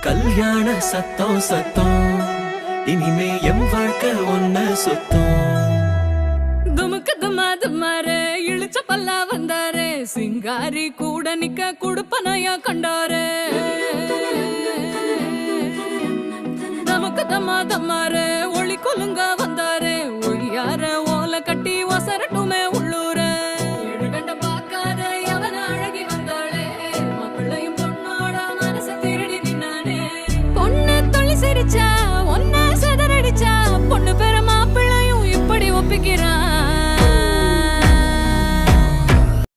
கல்யாண சத்தம் சத்தம் இனிமே எம் வாழ்க்கை ஒன்ன சுத்தம். துமுக்கு துமாரு இழுச்ச பல்லா வந்தாரு, சிங்காரி கூட நிக்க குடுப்பனையா கண்டாரு. தமுக்கு தமாரு ஒளி கொலுங்க வந்தாரு, ஒளியார ஓலை கட்டி ஒசரட்டும்